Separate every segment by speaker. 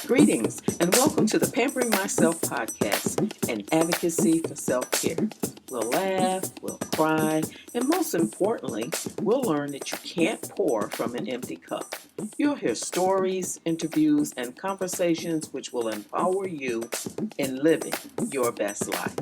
Speaker 1: Greetings and welcome to the Pampering Myself podcast, an advocacy for self-care. We'll laugh, we'll cry, and most importantly, we'll learn that you can't pour from an empty cup. You'll hear stories, interviews, and conversations which will empower you in living your best life.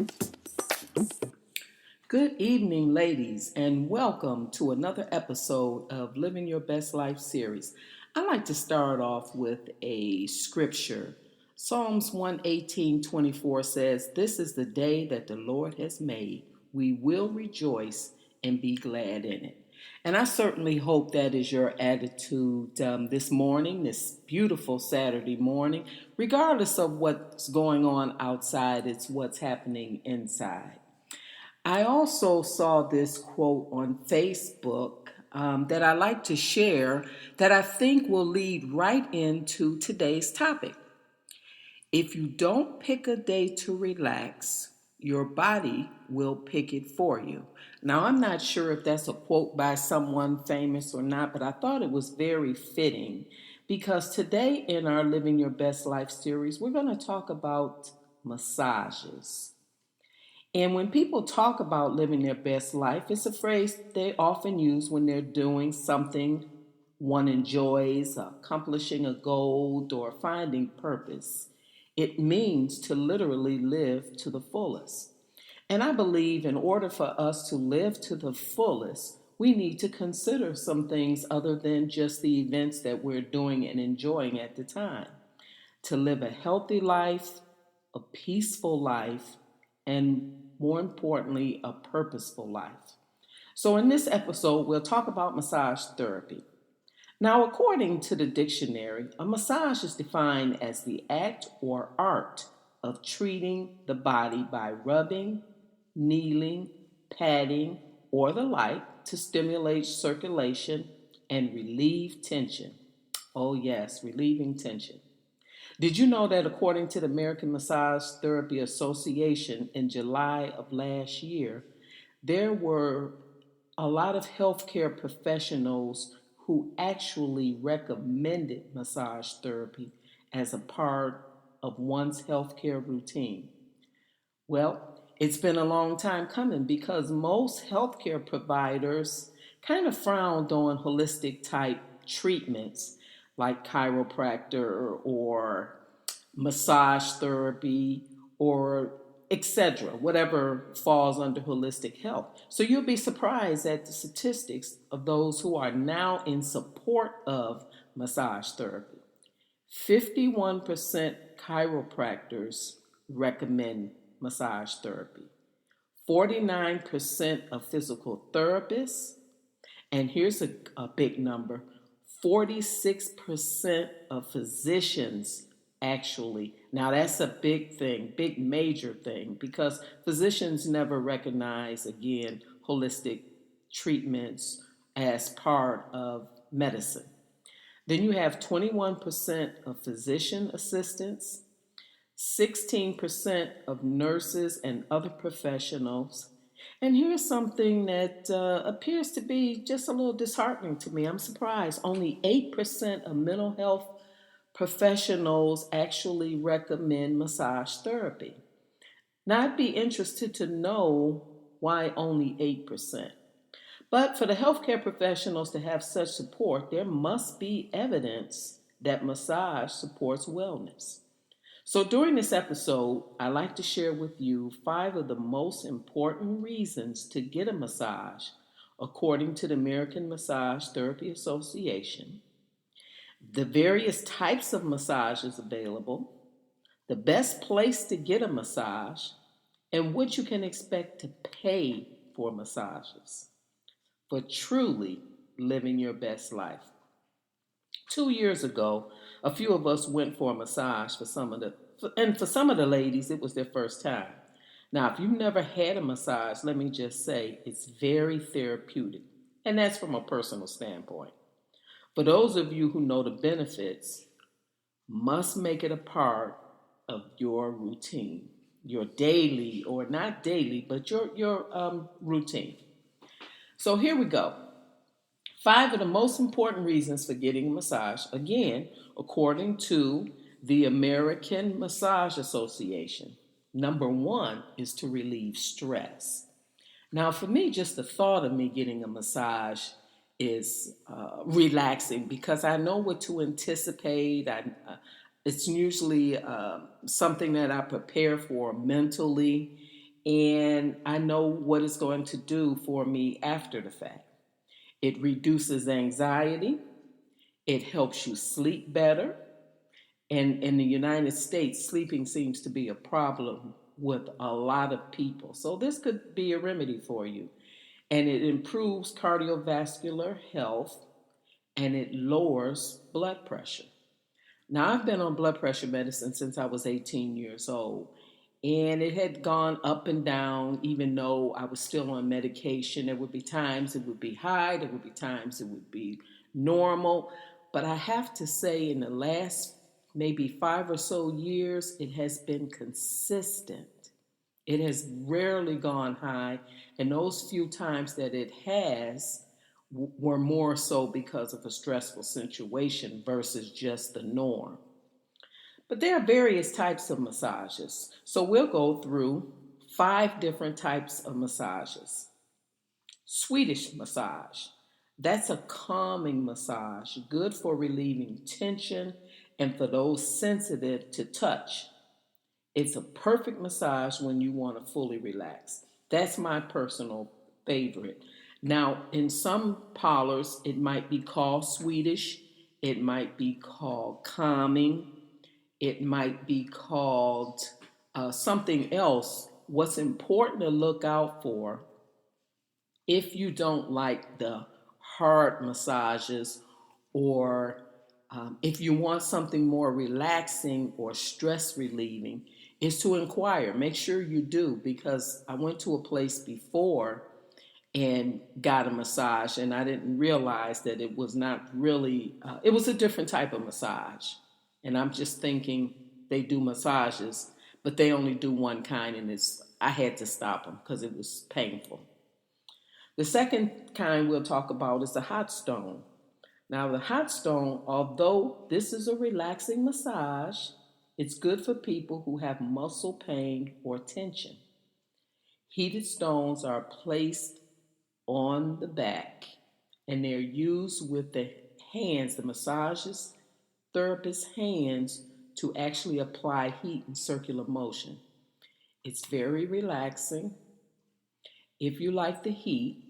Speaker 1: Good evening, ladies, and welcome to another episode of Living Your Best Life series. I like to start off with a scripture. Psalms 118:24 says, "This is the day that the Lord has made. We will rejoice and be glad in it." And I certainly hope that is your attitude this morning, this beautiful Saturday morning. Regardless of what's going on outside, it's what's happening inside. I also saw this quote on Facebook that I like to share that I think will lead right into today's topic. If you don't pick a day to relax, your body will pick it for you. Now, I'm not sure if that's a quote by someone famous or not, but I thought it was very fitting because today in our Living Your Best Life series, we're going to talk about massages. And when people talk about living their best life, it's a phrase they often use when they're doing something one enjoys, accomplishing a goal, or finding purpose. It means to literally live to the fullest. And I believe in order for us to live to the fullest, we need to consider some things other than just the events that we're doing and enjoying at the time. To live a healthy life, a peaceful life, and more importantly, a purposeful life. So, in this episode, we'll talk about massage therapy. Now, according to the dictionary, a massage is defined as the act or art of treating the body by rubbing, kneeling, patting, or the like to stimulate circulation and relieve tension. Oh, yes, relieving tension. Did you know that according to the American Massage Therapy Association in July of last year, there were a lot of healthcare professionals who actually recommended massage therapy as a part of one's healthcare routine? Well, it's been a long time coming because most healthcare providers kind of frowned on holistic type treatments like chiropractor or massage therapy or etc., whatever falls under holistic health. So you'll be surprised at the statistics of those who are now in support of massage therapy. 51% chiropractors recommend massage therapy. 49% of physical therapists, and here's a big number, 46% of physicians actually. Now that's a big thing, big major thing, because physicians never recognize, again, holistic treatments as part of medicine. Then you have 21% of physician assistants, 16% of nurses and other professionals. And here's something that appears to be just a little disheartening to me. I'm surprised. Only 8% of mental health professionals actually recommend massage therapy. Now, I'd be interested to know why only 8%. But for the healthcare professionals to have such support, there must be evidence that massage supports wellness. So during this episode, I like to share with you 5 of the most important reasons to get a massage, according to the American Massage Therapy Association, the various types of massages available, the best place to get a massage, and what you can expect to pay for massages for truly living your best life. 2 years ago, a few of us went for a massage for some of the ladies, it was their first time. Now, if you've never had a massage, let me just say it's very therapeutic, and that's from a personal standpoint. For those of you who know the benefits, must make it a part of your routine, your daily, or not daily, but your routine. So here we go. 5 of the most important reasons for getting a massage, again, according to The American Massage Association. Number one is to relieve stress. Now, for me, just the thought of me getting a massage is relaxing because I know what to anticipate. It's usually something that I prepare for mentally, and I know what it's going to do for me after the fact. It reduces anxiety, it helps you sleep better. And in the United States, sleeping seems to be a problem with a lot of people. So this could be a remedy for you. And it improves cardiovascular health and it lowers blood pressure. Now, I've been on blood pressure medicine since I was 18 years old, and it had gone up and down, even though I was still on medication. There would be times it would be high, there would be times it would be normal. But I have to say, in the last maybe 5 or so years, it has been consistent. It has rarely gone high, and those few times that it has were more so because of a stressful situation versus just the norm. But there are various types of massages. So we'll go through 5 different types of massages. Swedish massage. That's a calming massage, good for relieving tension and for those sensitive to touch. It's a perfect massage when you want to fully relax. That's my personal favorite. Now, in some parlors, it might be called Swedish, it might be called calming, it might be called something else. What's important to look out for if you don't like the hard massages or if you want something more relaxing or stress relieving, is to inquire. Make sure you do, because I went to a place before and got a massage, and I didn't realize that it was not really, it was a different type of massage. And I'm just thinking they do massages, but they only do one kind, and I had to stop them because it was painful. The second kind we'll talk about is the hot stone. Now, the hot stone, although this is a relaxing massage, it's good for people who have muscle pain or tension. Heated stones are placed on the back and they're used with the hands, the massage's therapist's hands, to actually apply heat in circular motion. It's very relaxing. If you like the heat,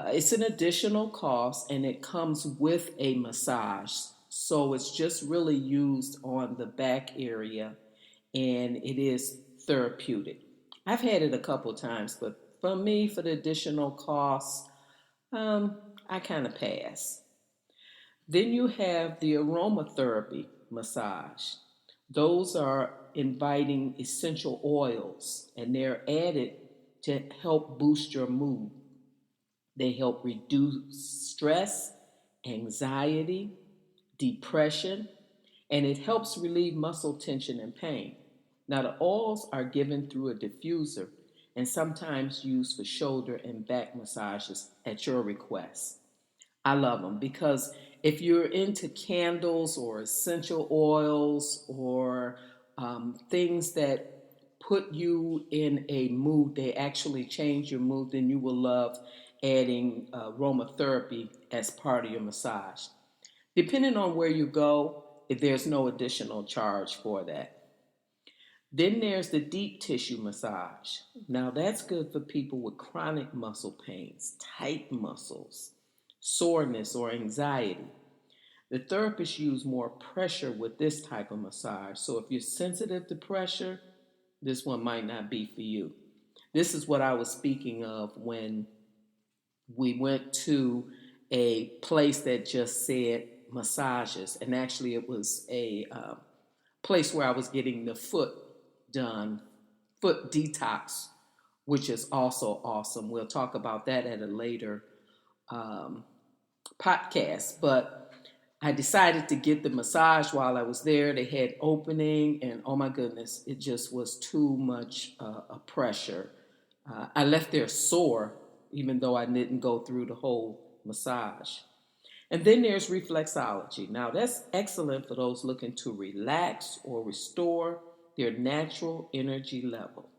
Speaker 1: it's an additional cost and it comes with a massage. So it's just really used on the back area and it is therapeutic. I've had it a couple times, but for me, for the additional costs, I kind of pass. Then you have the aromatherapy massage. Those are inviting essential oils and they're added to help boost your mood. They help reduce stress, anxiety, depression, and it helps relieve muscle tension and pain. Now, the oils are given through a diffuser and sometimes used for shoulder and back massages at your request. I love them because if you're into candles or essential oils or things that put you in a mood, they actually change your mood, then you will love adding aromatherapy as part of your massage. Depending on where you go, there's no additional charge for that. Then there's the deep tissue massage. Now that's good for people with chronic muscle pains, tight muscles, soreness, or anxiety. The therapists use more pressure with this type of massage. So if you're sensitive to pressure, this one might not be for you. This is what I was speaking of when we went to a place that just said massages. And actually, it was a place where I was getting the foot done, foot detox, which is also awesome. We'll talk about that at a later podcast. But I decided to get the massage while I was there. They had opening, and oh my goodness, it just was too much pressure. I left there sore, even though I didn't go through the whole massage. And then there's reflexology. Now, that's excellent for those looking to relax or restore their natural energy level.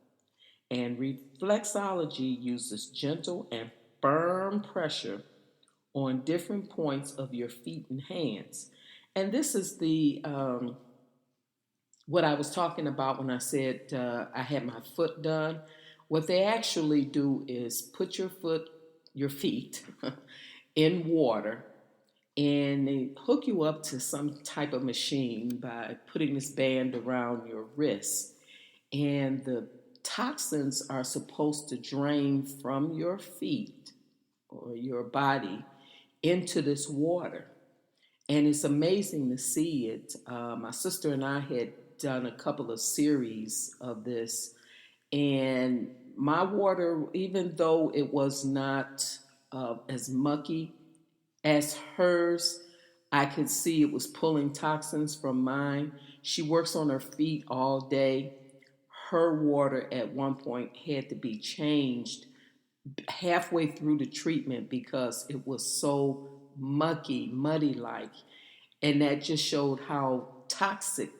Speaker 1: And reflexology uses gentle and firm pressure on different points of your feet and hands. And this is the what I was talking about when I said I had my foot done. What they actually do is put your feet in water, and they hook you up to some type of machine by putting this band around your wrist. And the toxins are supposed to drain from your feet or your body into this water. And it's amazing to see it. My sister and I had done a couple of series of this, and my water, even though it was not as mucky as hers, I could see it was pulling toxins from mine. She works on her feet all day. Her water at one point had to be changed halfway through the treatment because it was so mucky, muddy like. And that just showed how toxic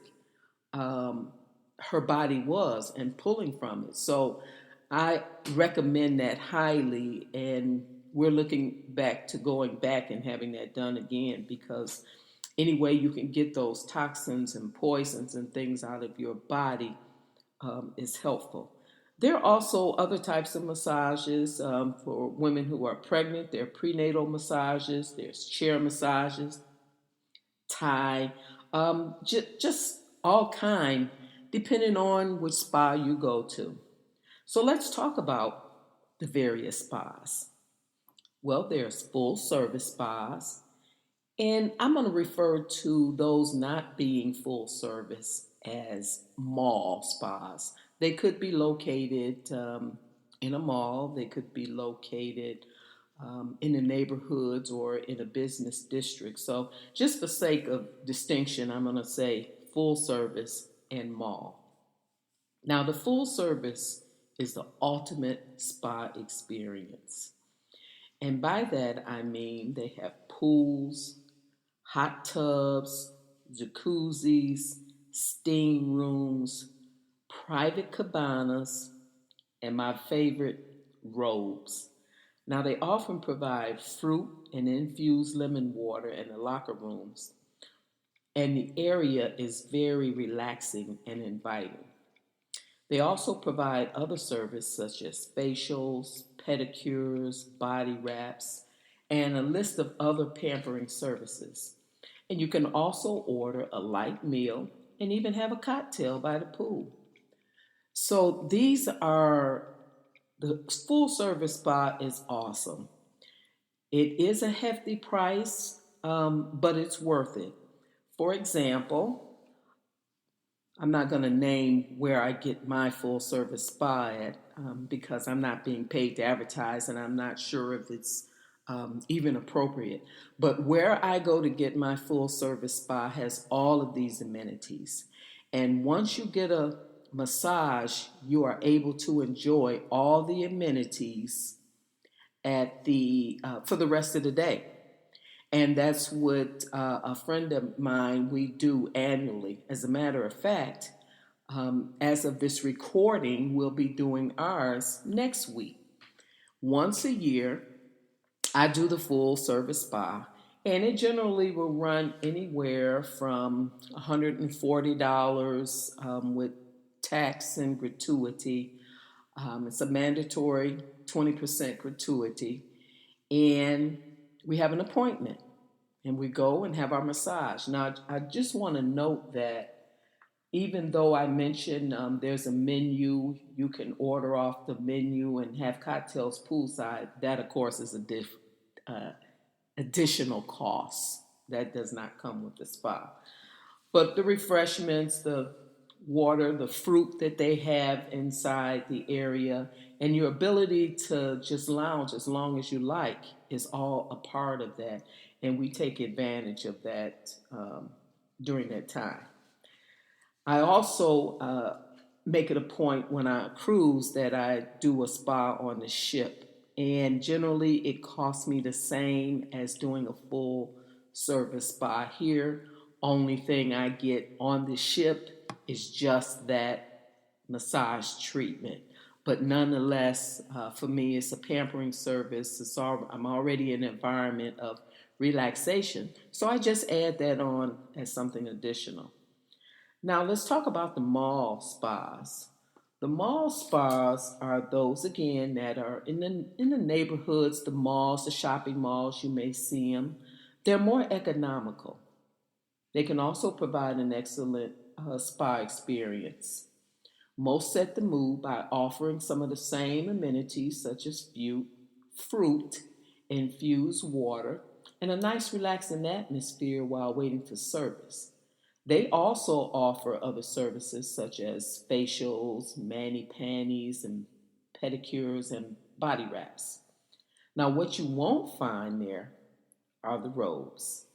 Speaker 1: her body was and pulling from it. So I recommend that highly. And we're looking back to going back and having that done again because any way you can get those toxins and poisons and things out of your body is helpful. There are also other types of massages for women who are pregnant. There are prenatal massages, there's chair massages, Thai, just all kind, depending on which spa you go to. So let's talk about the various spas. Well, there's full service spas, and I'm going to refer to those not being full service as mall spas. They could be located in a mall, they could be located in the neighborhoods or in a business district. So, just for sake of distinction, I'm going to say full service and mall. Now, the full service is the ultimate spa experience. And by that, I mean they have pools, hot tubs, jacuzzis, steam rooms, private cabanas, and my favorite, robes. Now, they often provide fruit and infused lemon water in the locker rooms, and the area is very relaxing and inviting. They also provide other services such as facials, pedicures, body wraps, and a list of other pampering services. And you can also order a light meal and even have a cocktail by the pool. So these are the full service spa is awesome. It is a hefty price, but it's worth it. For example, I'm not going to name where I get my full service spa at because I'm not being paid to advertise and I'm not sure if it's even appropriate. But where I go to get my full service spa has all of these amenities. And once you get a massage, you are able to enjoy all the amenities at the for the rest of the day. And that's what a friend of mine we do annually. As a matter of fact, as of this recording, we'll be doing ours next week. Once a year, I do the full service spa, and it generally will run anywhere from $140 with tax and gratuity. It's a mandatory 20% gratuity, and we have an appointment and we go and have our massage. Now, I just want to note that even though I mentioned there's a menu, you can order off the menu and have cocktails poolside, that of course is uh, additional cost. That does not come with the spa. But the refreshments, the water, the fruit that they have inside the area, and your ability to just lounge as long as you like is all a part of that. And we take advantage of that during that time. I also make it a point when I cruise that I do a spa on the ship. And generally, it costs me the same as doing a full service spa here. Only thing I get on the ship is just that massage treatment. But nonetheless, for me, it's a pampering service. I'm already in an environment of relaxation. So I just add that on as something additional. Now let's talk about the mall spas. The mall spas are those again that are in the neighborhoods, the malls, the shopping malls. You may see them. They're more economical. They can also provide an excellent spa experience. Most set the mood by offering some of the same amenities such as fruit, infused water, and a nice relaxing atmosphere while waiting for service. They also offer other services such as facials, mani-panis, and pedicures and body wraps. Now, what you won't find there are the robes,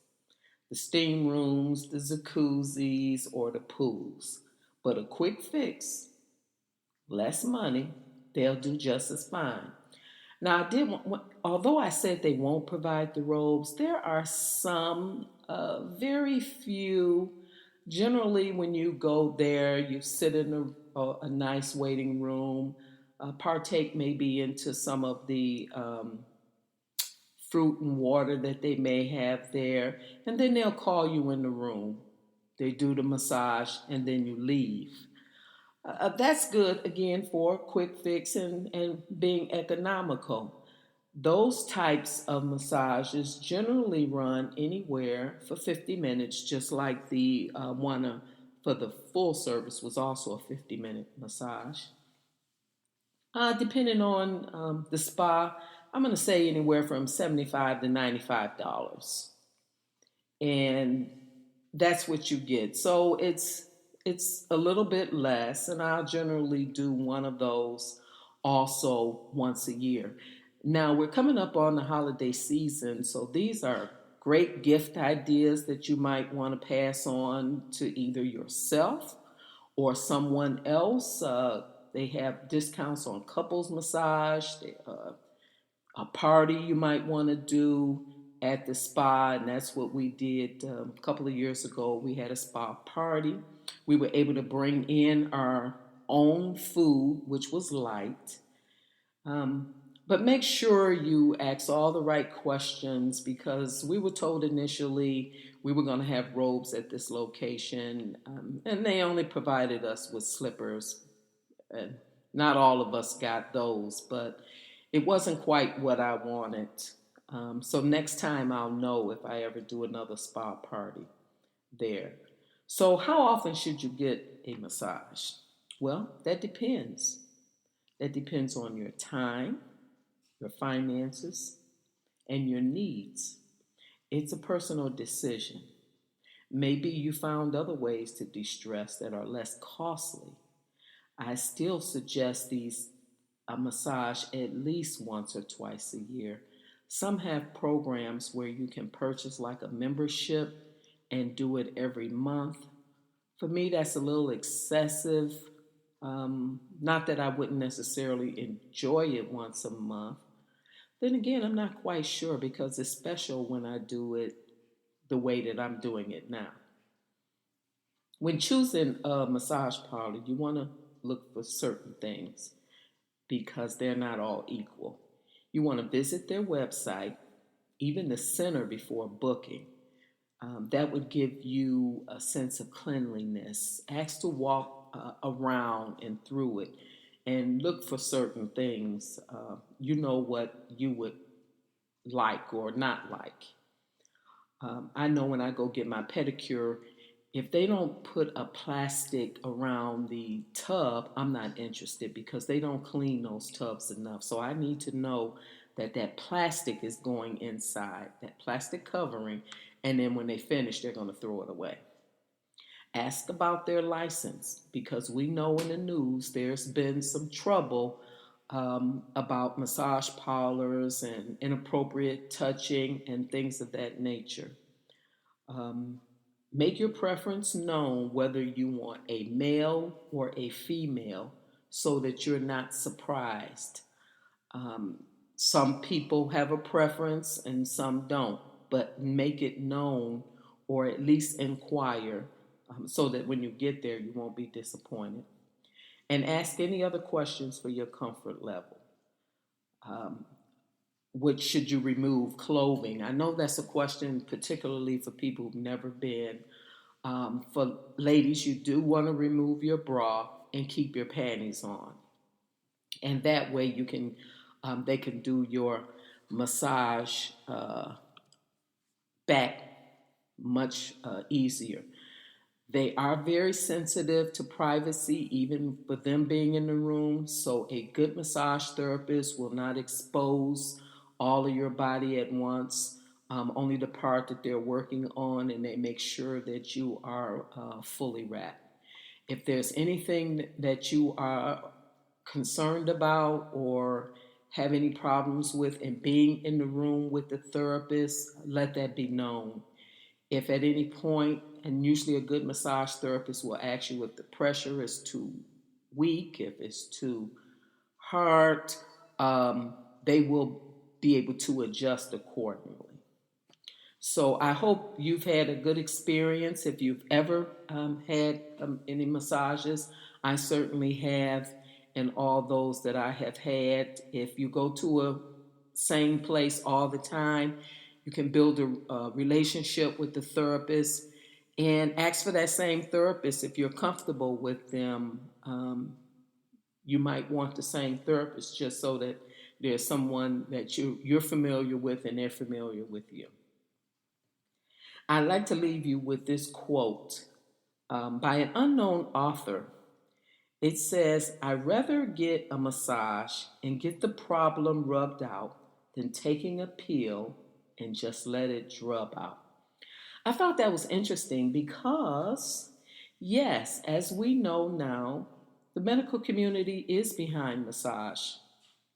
Speaker 1: the steam rooms, the jacuzzis, or the pools. But a quick fix, less money, they'll do just as fine. Now, although I said they won't provide the robes, there are some, very few. Generally, when you go there, you sit in a nice waiting room, partake maybe into some of the fruit and water that they may have there, and then they'll call you in the room. They do the massage, and then you leave. That's good again for quick fix and being economical. Those types of massages generally run anywhere for 50 minutes, just like the one for the full service was also a 50-minute massage. Depending on the spa, I'm going to say anywhere from $75 to $95. And that's what you get. So it's a little bit less, and I'll generally do one of those also once a year. Now we're coming up on the holiday season, so these are great gift ideas that you might want to pass on to either yourself or someone else. They have discounts on couples massage. A party you might want to do at the spa, and that's what we did a couple of years ago. We had a spa party. We were able to bring in our own food, which was light. Um, but make sure you ask all the right questions because we were told initially we were going to have robes at this location, and they only provided us with slippers. And not all of us got those, but it wasn't quite what I wanted. So next time I'll know if I ever do another spa party there. So, how often should you get a massage? Well, that depends. That depends on your time, your finances, and your needs. It's a personal decision. Maybe you found other ways to de stress that are less costly. I still suggest a massage at least once or twice a year. Some have programs where you can purchase like a membership and do it every month. For me, that's a little excessive. Not that I wouldn't necessarily enjoy it once a month. Then again, I'm not quite sure because it's special when I do it the way that I'm doing it now. When choosing a massage parlor, you want to look for certain things because they're not all equal. You want to visit their website, even the center before booking. That would give you a sense of cleanliness. Ask to walk around and through it and look for certain things. You know what you would like or not like. I know when I go get my pedicure, if they don't put a plastic around the tub, I'm not interested because they don't clean those tubs enough. So I need to know that that plastic is going inside, that plastic covering, and then when they finish, they're going to throw it away. Ask about their license because we know in the news there's been some trouble about massage parlors and inappropriate touching and things of that nature. Um, Make your preference known whether you want a male or a female so that you're not surprised. Um, some people have a preference and some don't. but make it known or at least inquire so that when you get there, you won't be disappointed. And ask any other questions for your comfort level. Um, which should you remove clothing? I know that's a question, particularly for people who've never been. For ladies, you do want to remove your bra and keep your panties on, and that way you can, they can do your massage back much easier. They are very sensitive to privacy, even with them being in the room. So, a good massage therapist will not expose all of your body at once, only the part that they're working on, and they make sure that you are fully wrapped. If there's anything that you are concerned about or have any problems with in being in the room with the therapist, let that be known. If at any point, and usually a good massage therapist will ask you if the pressure is too weak, if it's too hard, they will be able to adjust accordingly. So I hope you've had a good experience. If you've ever had any massages, I certainly have, and all those that I have had. If you go to a same place all the time, you can build a relationship with the therapist and ask for that same therapist if you're comfortable with them. You might want the same therapist just so that there's someone that you're familiar with and they're familiar with you. I'd like to leave you with this quote by an unknown author. It says, "I'd rather get a massage and get the problem rubbed out than taking a pill and just let it drub out." I thought that was interesting because, yes, as we know now, the medical community is behind massage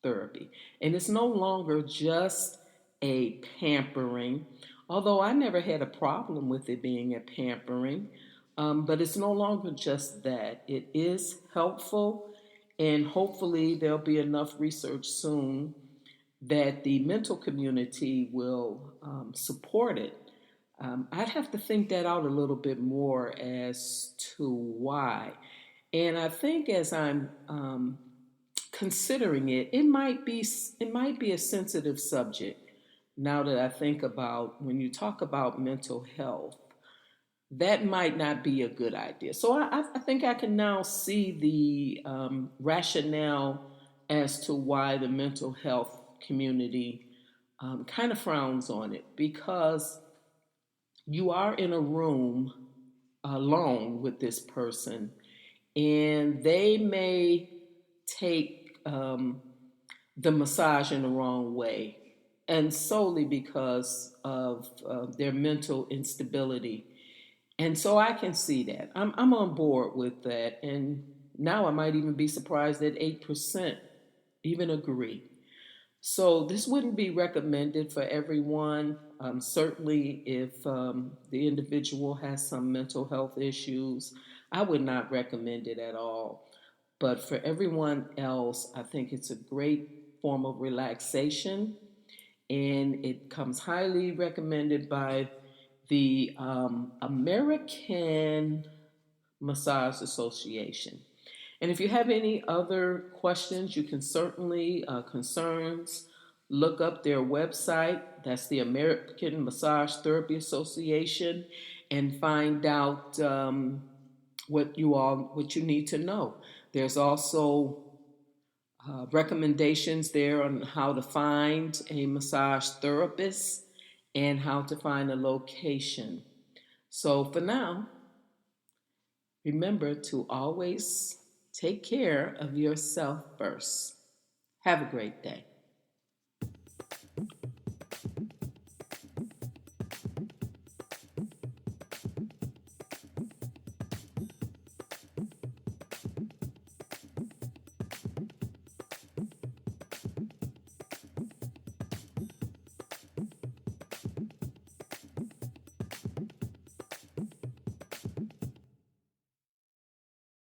Speaker 1: therapy. And it's no longer just a pampering, although I never had a problem with it being a pampering. But it's no longer just that. It is helpful, and hopefully, there'll be enough research soon that the mental community will support it. I'd have to think that out a little bit more as to why. And I think as I'm considering it, it might be a sensitive subject. Now that I think about when you talk about mental health, that might not be a good idea. So I think I can now see the rationale as to why the mental health community kind of frowns on it, because you are in a room alone with this person, and they may take the massage in the wrong way, and solely because of their mental instability. And so I can see that. I'm on board with that. And now I might even be surprised that 8% even agree. So this wouldn't be recommended for everyone. Certainly, if the individual has some mental health issues, I would not recommend it at all. But for everyone else, I think it's a great form of relaxation, and it comes highly recommended by the American Massage Association. And if you have any other questions, you can certainly, concerns, look up their website. That's the American Massage Therapy Association, and find out what you need to know. There's also recommendations there on how to find a massage therapist and how to find a location. So for now, remember to always take care of yourself first. Have a great day.